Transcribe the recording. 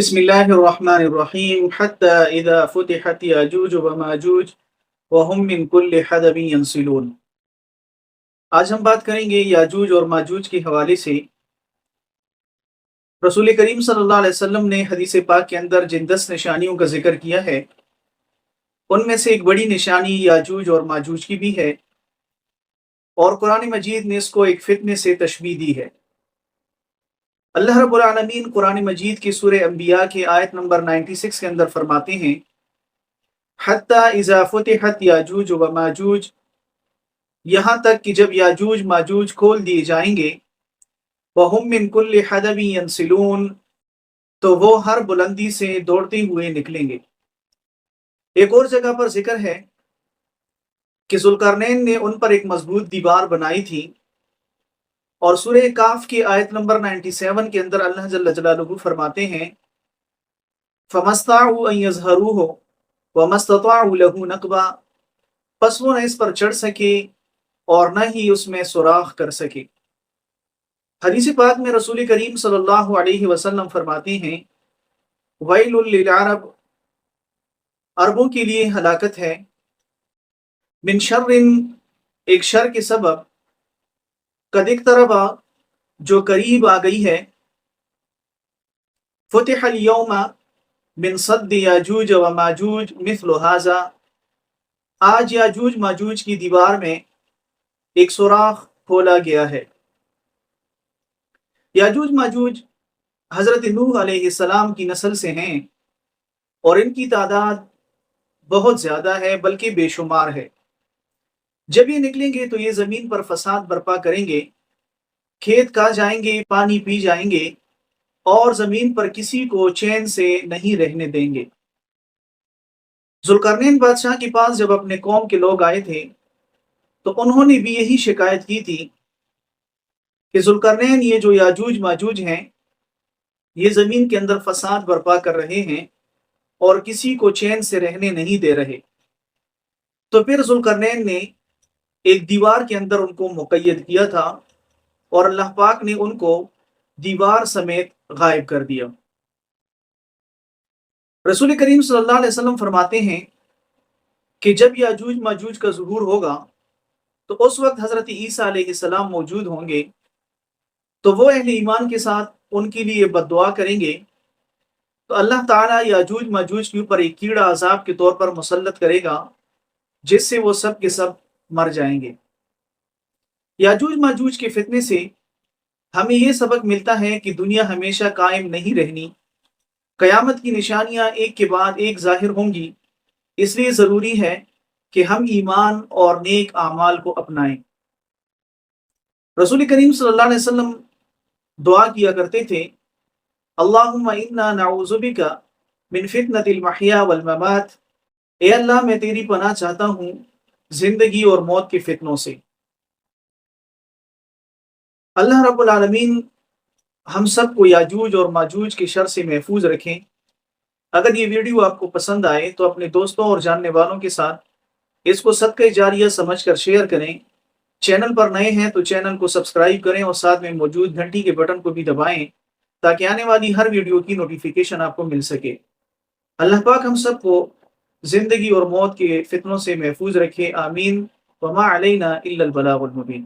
بسم الله الرحمن الرحیم حتی اذا فتحت یاجوج وماجوج وهم من كل حدب ينسلون۔ آج ہم بات کریں گے یاجوج اور ماجوج کے حوالے سے۔ رسول کریم صلی اللہ علیہ وسلم نے حدیث پاک کے اندر جن 10 نشانیوں کا ذکر کیا ہے ان میں سے ایک بڑی نشانی یاجوج اور ماجوج کی بھی ہے، اور قرآن مجید نے اس کو ایک فتنے سے تشبیہ دی ہے۔ اللہ رب العالمین قرآن مجید کی سورہ انبیاء کی آیت نمبر 96 کے اندر فرماتے ہیں حتی اذا فتحت یاجوج و ماجوج، یہاں تک کہ جب یاجوج ماجوج کھول دیے جائیں گے، وَهُم مِّن كُلِّ حَدَبٍ يَنْسِلُونَ، تو وہ ہر بلندی سے دوڑتے ہوئے نکلیں گے۔ ایک اور جگہ پر ذکر ہے کہ ذوالقرنین نے ان پر ایک مضبوط دیوار بنائی تھی، اور سورہ کاف کی آیت نمبر 97 کے اندر اللہ جل جلالہ فرماتے ہیں فَمَا اسْطَاعُوا أَن يَظْهَرُوهُ وَمَا اسْتَطَاعُوا لَهُ نَقْبًا، پس وہ نہ اس پر چڑھ سکے اور نہ ہی اس میں سوراخ کر سکے۔ حدیث پاک میں رسول کریم صلی اللہ علیہ وسلم فرماتے ہیں وَيْلٌ لِلْعَرَبِ، عربوں کے لیے ہلاکت ہے، من شر، ایک شر کے سبب، قد اقترب، جو قریب آ گئی ہے، فتح اليوم من صد یاجوج و ماجوج مثل هذا، آج یاجوج ماجوج کی دیوار میں ایک سوراخ کھولا گیا ہے۔ یاجوج ماجوج حضرت نوح علیہ السلام کی نسل سے ہیں، اور ان کی تعداد بہت زیادہ ہے، بلکہ بے شمار ہے۔ جب یہ نکلیں گے تو یہ زمین پر فساد برپا کریں گے، کھیت کھا جائیں گے، پانی پی جائیں گے، اور زمین پر کسی کو چین سے نہیں رہنے دیں گے۔ ذوالقرنین بادشاہ کے پاس جب اپنے قوم کے لوگ آئے تھے تو انہوں نے بھی یہی شکایت کی تھی کہ ذوالقرنین، یہ جو یاجوج ماجوج ہیں یہ زمین کے اندر فساد برپا کر رہے ہیں اور کسی کو چین سے رہنے نہیں دے رہے۔ تو پھر ذوالقرنین نے ایک دیوار کے اندر ان کو مقید کیا تھا، اور اللہ پاک نے ان کو دیوار سمیت غائب کر دیا۔ رسول کریم صلی اللہ علیہ وسلم فرماتے ہیں کہ جب یاجوج ماجوج کا ظہور ہوگا تو اس وقت حضرت عیسیٰ علیہ السلام موجود ہوں گے، تو وہ اہل ایمان کے ساتھ ان کے لیے بد دعا کریں گے، تو اللہ تعالیٰ یاجوج ماجوج کے اوپر ایک کیڑا عذاب کے طور پر مسلط کرے گا، جس سے وہ سب کے سب مر جائیں گے۔ یاجوج ماجوج کے فتنے سے ہمیں یہ سبق ملتا ہے کہ دنیا ہمیشہ قائم نہیں رہنی، قیامت کی نشانیاں ایک کے بعد ایک ظاہر ہوں گی، اس لیے ضروری ہے کہ ہم ایمان اور نیک اعمال کو اپنائیں۔ رسول کریم صلی اللہ علیہ وسلم دعا کیا کرتے تھے اللہم انا نعوذ بک من فتنۃ المحیا والممات، اے اللہ میں تیری پناہ چاہتا ہوں زندگی اور موت کے فتنوں سے۔ اللہ رب العالمین ہم سب کو یاجوج اور ماجوج کے شر سے محفوظ رکھیں۔ اگر یہ ویڈیو آپ کو پسند آئے تو اپنے دوستوں اور جاننے والوں کے ساتھ اس کو صدقہ جاریہ سمجھ کر شیئر کریں۔ چینل پر نئے ہیں تو چینل کو سبسکرائب کریں اور ساتھ میں موجود گھنٹی کے بٹن کو بھی دبائیں تاکہ آنے والی ہر ویڈیو کی نوٹیفیکیشن آپ کو مل سکے۔ اللہ پاک ہم سب کو زندگی اور موت کے فتنوں سے محفوظ رکھے، آمین۔ وما علینا الا البلاغ المبین۔